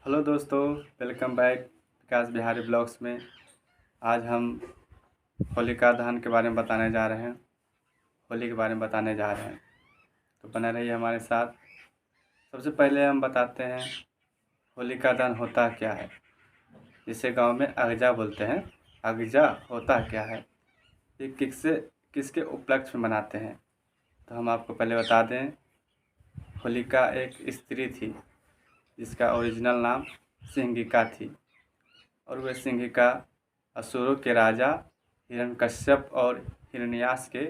Hello दोस्तों, welcome back विकास Bihari blogs में। आज हम होलिका दहन के बारे में बताने जा रहे हैं। होली के बारे में बताने जा रहे हैं, तो बने रहिए हमारे साथ। सबसे पहले हम बताते हैं होलिका दहन होता क्या है, जिसे गांव में अगजा बोलते हैं। अगजा होता क्या है, ये किसके उपलक्ष्य में मनाते हैं, तो हम आपको पहले बता दें। होलिका एक स्त्री थी जिसका ओरिजिनल नाम सिंगिका थी, और वह सिंगिका असुरों के राजा हिरण्यकश्यप और हिरण्याक्ष के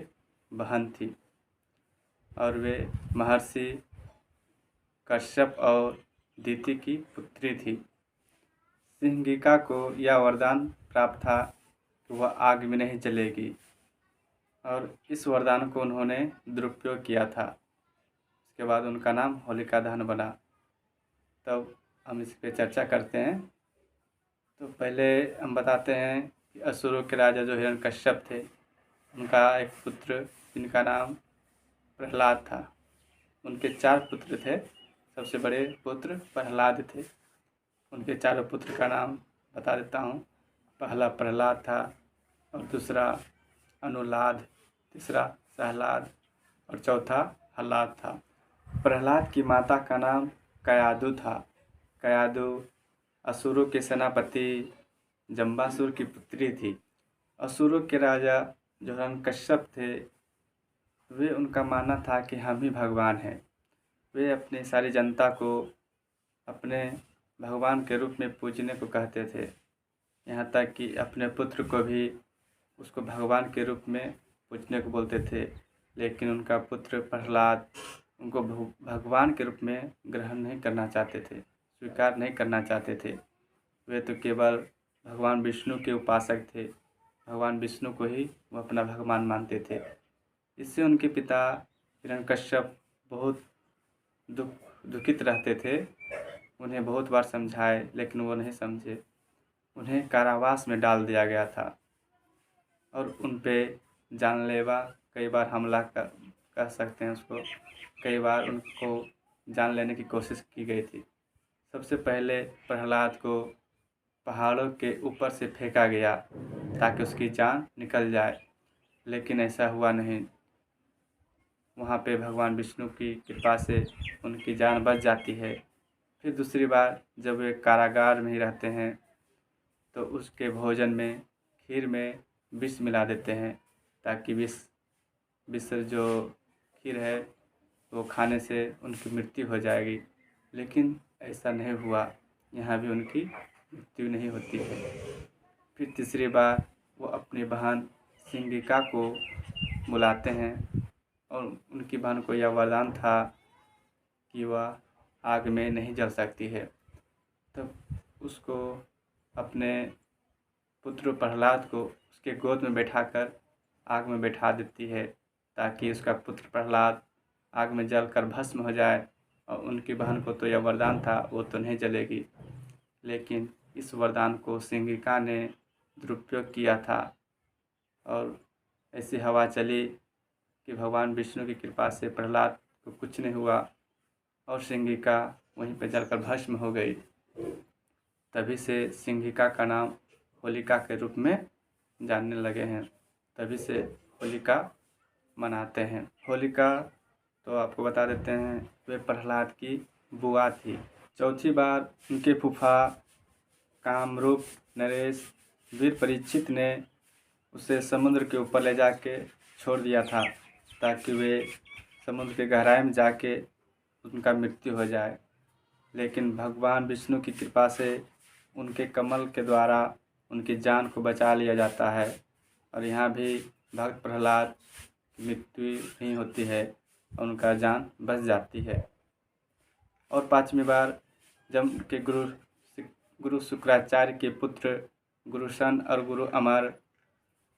बहन थी, और वे महर्षि कश्यप और दिति की पुत्री थी। सिंगिका को यह वरदान प्राप्त था कि वह आग में नहीं जलेगी, और इस वरदान को उन्होंने दुरुपयोग किया था। इसके बाद उनका नाम होलिका दहन बना। तब हम इस पर चर्चा करते हैं। तो पहले हम बताते हैं कि असुरों के राजा जो हिरण्यकश्यप थे, उनका एक पुत्र जिनका नाम प्रहलाद था। उनके 4 पुत्र थे। सबसे बड़े पुत्र प्रहलाद थे। उनके चारों पुत्र का नाम बता देता हूँ। पहला प्रहलाद था, और दूसरा अनुलाद, तीसरा सहलाद, और चौथा हलाद था। प्रहलाद की माता का नाम कयादु था। कयादु असुरों के सेनापति जम्बासुर की पुत्री थी। असुरों के राजा जो हिरण्यकश्यप थे, वे उनका मानना था कि हम ही भगवान हैं। वे अपनी सारी जनता को अपने भगवान के रूप में पूजने को कहते थे। यहाँ तक कि अपने पुत्र को भी उसको भगवान के रूप में पूजने को बोलते थे। लेकिन उनका पुत्र प्रहलाद उनको भगवान के रूप में ग्रहण नहीं करना चाहते थे, स्वीकार नहीं करना चाहते थे। वे तो केवल भगवान विष्णु के उपासक थे। भगवान विष्णु को ही वो अपना भगवान मानते थे। इससे उनके पिता हिरण्यकश्यप बहुत दुखित रहते थे। उन्हें बहुत बार समझाए, लेकिन वो नहीं समझे। उन्हें कारावास में डाल दिया गया था, और उन पे जानलेवा कई बार हमला कर सकते हैं उसको। कई बार उनको जान लेने की कोशिश की गई थी। सबसे पहले प्रहलाद को पहाड़ों के ऊपर से फेंका गया ताकि उसकी जान निकल जाए, लेकिन ऐसा हुआ नहीं। वहाँ पे भगवान विष्णु की कृपा से उनकी जान बच जाती है। फिर दूसरी बार जब वे कारागार में ही रहते हैं, तो उसके भोजन में, खीर में विष मिला देते हैं, ताकि विष जो खीर है वो खाने से उनकी मृत्यु हो जाएगी। लेकिन ऐसा नहीं हुआ, यहाँ भी उनकी मृत्यु नहीं होती है। फिर तीसरी बार वो अपनी बहन सिंगिका को बुलाते हैं, और उनकी बहन को यह वरदान था कि वह आग में नहीं जल सकती है। तब उसको अपने पुत्र प्रहलाद को उसके गोद में बैठाकर आग में बैठा देती है, ताकि उसका पुत्र प्रहलाद आग में जलकर भस्म हो जाए। और उनकी बहन को तो यह वरदान था, वो तो नहीं जलेगी। लेकिन इस वरदान को सिंगिका ने दुरुपयोग किया था, और ऐसी हवा चली कि भगवान विष्णु की कृपा से प्रहलाद को कुछ नहीं हुआ, और सिंगिका वहीं पर जलकर भस्म हो गई। तभी से सिंगिका का नाम होलिका के रूप में जानने लगे हैं। तभी से होलिका मनाते हैं। होलिका तो आपको बता देते हैं, वे प्रहलाद की बुआ थी। चौथी बार उनके फूफा कामरूप नरेश वीर परीक्षित ने उसे समुद्र के ऊपर ले जाके छोड़ दिया था, ताकि वे समुद्र के गहराई में जाके उनका मृत्यु हो जाए। लेकिन भगवान विष्णु की कृपा से उनके कमल के द्वारा उनकी जान को बचा लिया जाता है, और यहाँ भी भक्त प्रहलाद की मृत्यु नहीं होती है, और उनका जान बच जाती है। और 5वीं बार जब उनके गुरु शुक्राचार्य के पुत्र गुरुशन और गुरु अमर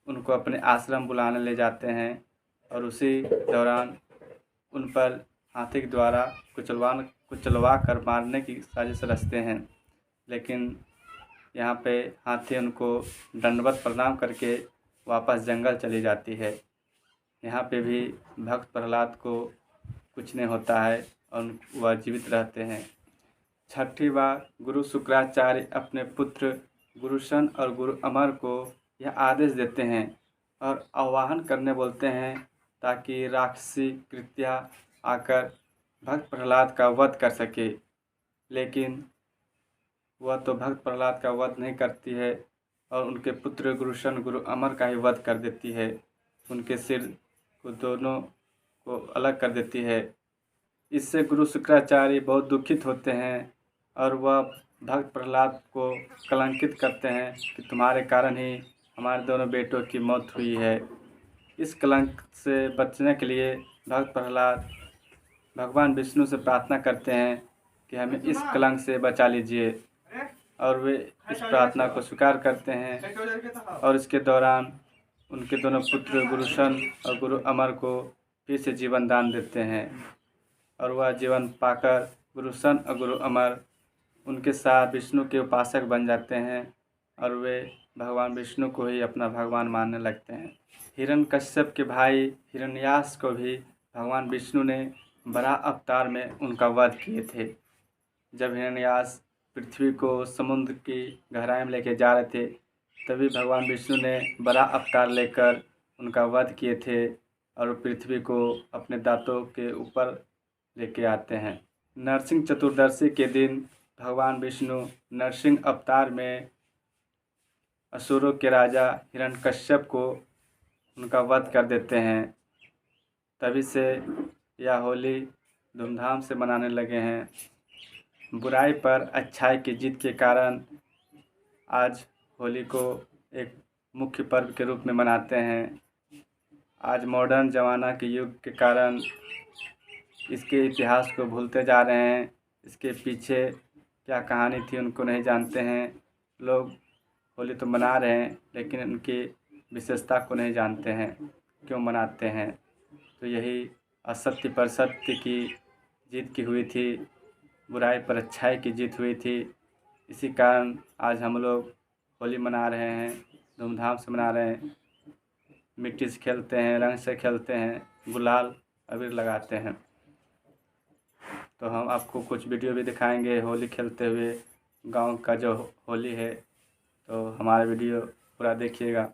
उनको अपने आश्रम बुलाने ले जाते हैं, और उसी दौरान उन पर हाथी के द्वारा कुचलवा कर मारने की साजिश रचते हैं। लेकिन यहाँ पे हाथी उनको दंडवत प्रणाम करके वापस जंगल चली जाती है। यहाँ पे भी भक्त प्रहलाद को कुछ नहीं होता है, और वह जीवित रहते हैं। छठी बार गुरु शुक्राचार्य अपने पुत्र गुरुशन और गुरु अमर को यह आदेश देते हैं और आह्वान करने बोलते हैं ताकि राक्षसी कृत्या आकर भक्त प्रहलाद का वध कर सके। लेकिन वह तो भक्त प्रहलाद का वध नहीं करती है और उनके पुत्र गुरुशन गुरु अमर का ही वध कर देती है। उनके सिर को दोनों को अलग कर देती है। इससे गुरु शुक्राचार्य बहुत दुखित होते हैं और वह भक्त प्रहलाद को कलंकित करते हैं कि तुम्हारे कारण ही हमारे दोनों बेटों की मौत हुई है। इस कलंक से बचने के लिए भक्त प्रहलाद भगवान विष्णु से प्रार्थना करते हैं कि हमें इस कलंक से बचा लीजिए, और वे इस प्रार्थना को स्वीकार करते हैं। और इसके दौरान उनके दोनों पुत्र गुरुशन और गुरु अमर को फिर से जीवन दान देते हैं और वह जीवन पाकर गुरुशन और गुरु अमर उनके साथ विष्णु के उपासक बन जाते हैं और वे भगवान विष्णु को ही अपना भगवान मानने लगते हैं। हिरण्यकश्यप के भाई हिरण्याक्ष को भी भगवान विष्णु ने बराह अवतार में उनका वध किए थे। जब हिरण्याक्ष पृथ्वी को समुद्र की गहराई में लेके जा रहे थे, तभी भगवान विष्णु ने बराह अवतार लेकर उनका वध किए थे और पृथ्वी को अपने दांतों के ऊपर लेके आते हैं। नरसिंह चतुर्दशी के दिन भगवान विष्णु नरसिंह अवतार में असुरों के राजा हिरण्यकश्यप को उनका वध कर देते हैं। तभी से यह होली धूमधाम से मनाने लगे हैं। बुराई पर अच्छाई की जीत के कारण आज होली को एक मुख्य पर्व के रूप में मनाते हैं। आज मॉडर्न ज़माना के युग के कारण इसके इतिहास को भूलते जा रहे हैं। इसके पीछे क्या कहानी थी उनको नहीं जानते हैं। लोग होली तो मना रहे हैं लेकिन उनकी विशेषता को नहीं जानते हैं, क्यों मनाते हैं। तो यही असत्य पर सत्य की जीत की हुई थी, बुराई पर अच्छाई की जीत हुई थी। इसी कारण आज हम लोग होली मना रहे हैं, धूमधाम से मना रहे हैं। मिट्टी से खेलते हैं, रंग से खेलते हैं, गुलाल अबीर लगाते हैं। तो हम आपको कुछ वीडियो भी दिखाएंगे होली खेलते हुए, गांव का जो होली है। तो हमारा वीडियो पूरा देखिएगा।